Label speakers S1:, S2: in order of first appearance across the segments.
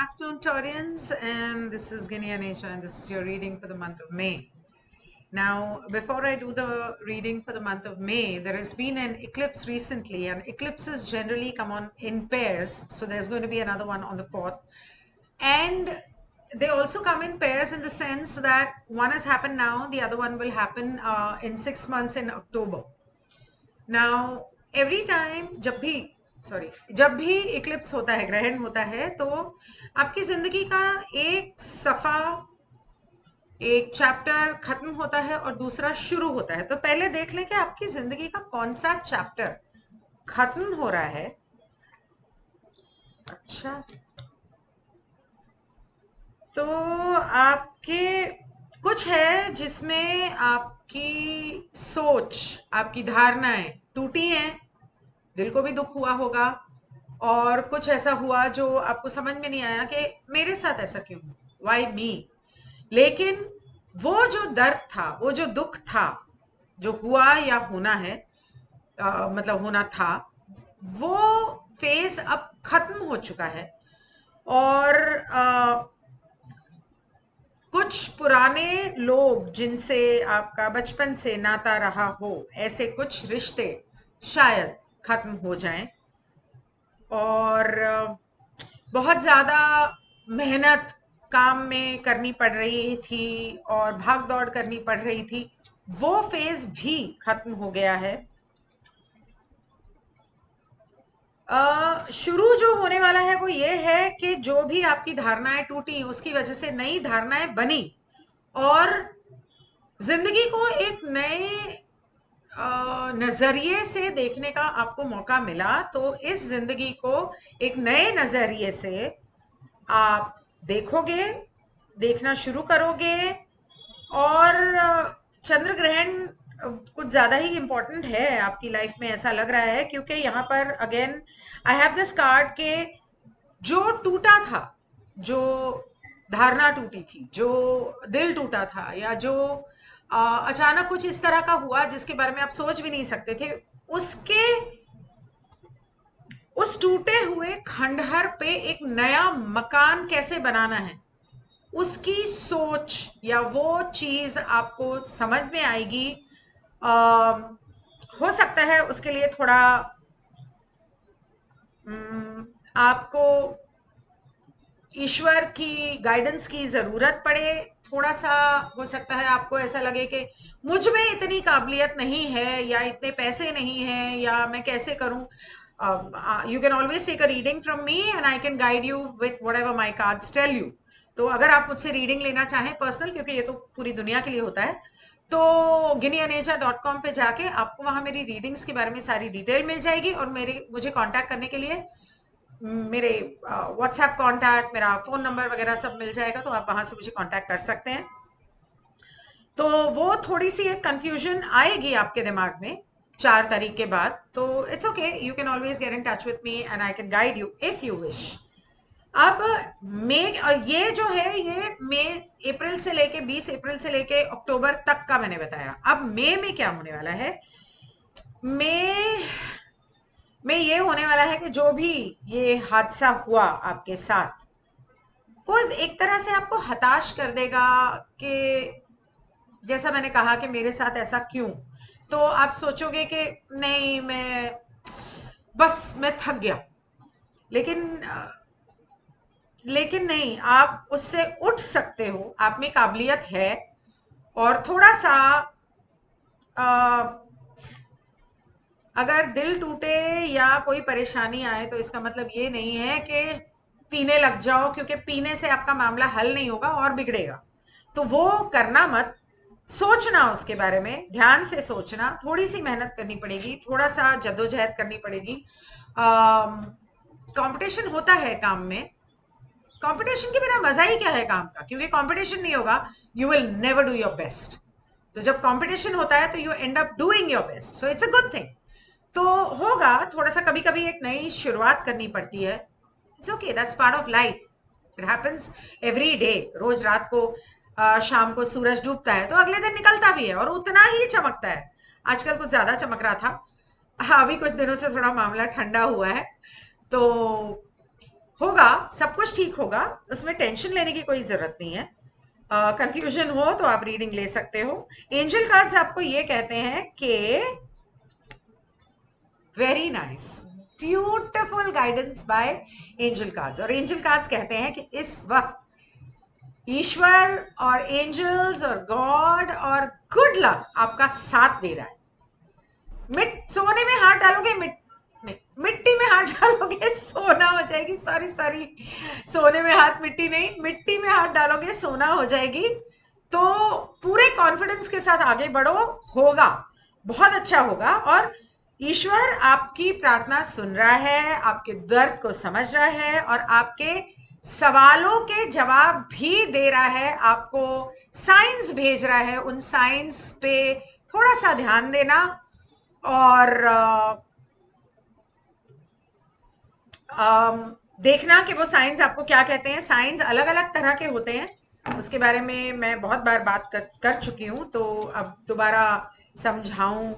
S1: Afternoon, Taurians, and this is Guinea Nature, and this is your reading for the month of May. Now, before I do the reading for the month of May, there has been an eclipse recently, and eclipses generally come on in pairs. So there's going to be another one on the 4th. And they also come in pairs in the sense that one has happened now, the other one will happen in 6 months in October. Now, every time जब भी Eclipse होता है, ग्रहण होता है, तो आपकी जिंदगी का एक सफा, एक चैप्टर खत्म होता है और दूसरा शुरू होता है। तो पहले देख लें कि आपकी जिंदगी का कौन सा चैप्टर खत्म हो रहा है। अच्छा, तो आपके कुछ है जिसमें आपकी सोच, आपकी धारणाएं टूटी हैं, दिल को भी दुख हुआ होगा, और कुछ ऐसा हुआ जो आपको समझ में नहीं आया कि मेरे साथ ऐसा क्यों, वाई मी। लेकिन वो जो दर्द था, वो जो दुख था, जो हुआ या होना है, मतलब होना था, वो फेज अब खत्म हो चुका है। और कुछ पुराने लोग जिनसे आपका बचपन से नाता रहा हो, ऐसे कुछ रिश्ते शायद खत्म हो जाएं। और बहुत ज़्यादा मेहनत काम में करनी पड़ रही थी और भाग दौड़ करनी पड़ रही थी, वो फेज भी खत्म हो गया है। शुरू जो होने वाला है वो ये है कि जो भी आपकी धारणाएं टूटी उसकी वजह से नई धारणाएं बनी, और जिंदगी को एक नए नजरिए से देखने का आपको मौका मिला। तो इस जिंदगी को एक नए नजरिए से आप देखोगे, देखना शुरू करोगे। और चंद्र ग्रहण कुछ ज्यादा ही इम्पोर्टेंट है आपकी लाइफ में, ऐसा लग रहा है, क्योंकि यहाँ पर again I have this card के जो टूटा था, जो धारणा टूटी थी, जो दिल टूटा था, या जो अचानक कुछ इस तरह का हुआ जिसके बारे में आप सोच भी नहीं सकते थे, उसके उस टूटे हुए खंडहर पे एक नया मकान कैसे बनाना है, उसकी सोच या वो चीज आपको समझ में आएगी। आ, हो सकता है उसके लिए थोड़ा आपको ईश्वर की गाइडेंस की जरूरत पड़े। थोड़ा सा हो सकता है आपको ऐसा लगे कि मुझ में इतनी काबिलियत नहीं है, या इतने पैसे नहीं हैं, या मैं कैसे करूं। You can always take a reading from me and I can guide you with whatever my cards tell you. तो अगर आप मुझसे रीडिंग लेना चाहें पर्सनल, क्योंकि ये तो पूरी दुनिया के लिए होता है, तो guineanature.com पे जाके आपको वहां मेरी रीडिंग्स के बारे में सारी डिटेल मिल जाएगी, और मुझे कांटेक्ट करने के लिए मेरे व्हाट्सएप कांटेक्ट, मेरा फ़ोन नंबर वगैरह सब मिल जाएगा, तो आप वहाँ से मुझे कांटेक्ट कर सकते हैं। तो वो थोड़ी सी एक कंफ्यूजन आएगी आपके दिमाग में 4 तारीख के बाद, तो it's okay, you can always get in touch with me and I can guide you if you wish. अब ये जो है, ये मई, अप्रैल से लेके 20 अप्रैल से लेके अक्टूबर तक का मैंने बताया। अब मई में क्या होने वाला है? मई में ये होने वाला है कि जो भी ये हादसा हुआ आपके साथ, वो एक तरह से आपको हताश कर देगा कि जैसा मैंने कहा कि मेरे साथ ऐसा क्यों। तो आप सोचोगे कि नहीं, मैं थक गया। लेकिन लेकिन नहीं, आप उससे उठ सकते हो, आप में काबिलियत है। और थोड़ा सा अ, अगर दिल टूटे या कोई परेशानी आए तो इसका मतलब ये नहीं है कि पीने लग जाओ, क्योंकि पीने से आपका मामला हल नहीं होगा और बिगड़ेगा। तो वो करना मत। सोचना उसके बारे में, ध्यान से सोचना, थोड़ी सी मेहनत करनी पड़ेगी, थोड़ा सा जद्दोजहद करनी पड़ेगी। कंपटीशन होता है काम में, कंपटीशन के बिना मजा ही क्या है काम का, क्योंकि कंपटीशन नहीं होगा you will never do your best. तो जब कंपटीशन होता है तो you and up doing your best, so it's a good thing. तो होगा थोड़ा सा, कभी कभी एक नई शुरुआत करनी पड़ती है। It's okay, that's part of life, it happens every day. रोज रात को शाम को सूरज डूबता है तो अगले दिन निकलता भी है, और उतना ही चमकता है। आजकल कुछ ज्यादा चमक रहा था। हाँ, अभी कुछ दिनों से थोड़ा मामला ठंडा हुआ है। तो होगा, सब कुछ ठीक होगा, उसमें टेंशन लेने की कोई जरूरत नहीं है। कंफ्यूजन हो तो आप रीडिंग ले सकते हो। एंजल कार्ड्स आपको ये कहते हैं कि very nice, beautiful guidance by Angel cards. और एंजल कार्ड्स कहते हैं कि इस वक्त ईश्वर और एंजल्स और गॉड और गुड लक आपका साथ दे रहा है। सोने में हाथ डालोगे नहीं, मिट्टी में हाथ डालोगे सोना हो जाएगी। सॉरी सॉरी, सोने में हाथ, मिट्टी नहीं, मिट्टी में हाथ डालोगे सोना हो जाएगी। तो पूरे कॉन्फिडेंस के साथ आगे बढ़ो, होगा, बहुत अच्छा होगा। और ईश्वर आपकी प्रार्थना सुन रहा है, आपके दर्द को समझ रहा है और आपके सवालों के जवाब भी दे रहा है, आपको साइंस भेज रहा है। उन साइंस पे थोड़ा सा ध्यान देना और देखना कि वो साइंस आपको क्या कहते हैं। साइंस अलग अलग तरह के होते हैं, उसके बारे में मैं बहुत बार बात कर चुकी हूँ, तो अब दोबारा समझाऊं।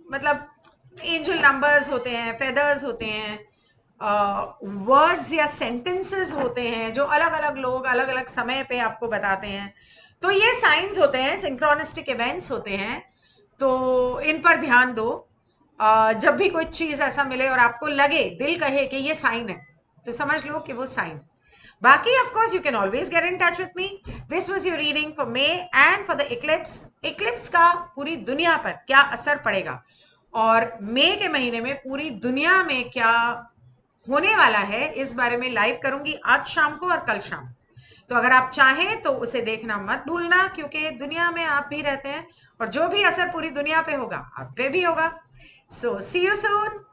S1: मतलब एंजल नंबर्स होते हैं, फेदर्स होते हैं, वर्ड्स या सेंटेंसेस होते हैं जो अलग अलग लोग अलग अलग समय पे आपको बताते हैं। तो ये साइंस होते हैं, सिंक्रोनिस्टिक इवेंट्स होते हैं। तो इन पर ध्यान दो। जब भी कोई चीज ऐसा मिले और आपको लगे, दिल कहे कि ये साइन है, तो समझ लो कि वो साइन। बाकी of course you can always get in touch with me. This was your reading for may and for the Eclipse. Eclipse का पूरी दुनिया पर क्या असर पड़ेगा और मई के महीने में पूरी दुनिया में क्या होने वाला है, इस बारे में लाइव करूंगी आज शाम को और कल शाम। तो अगर आप चाहें तो उसे देखना मत भूलना, क्योंकि दुनिया में आप भी रहते हैं और जो भी असर पूरी दुनिया पे होगा आप पे भी होगा। सो सी यू सून।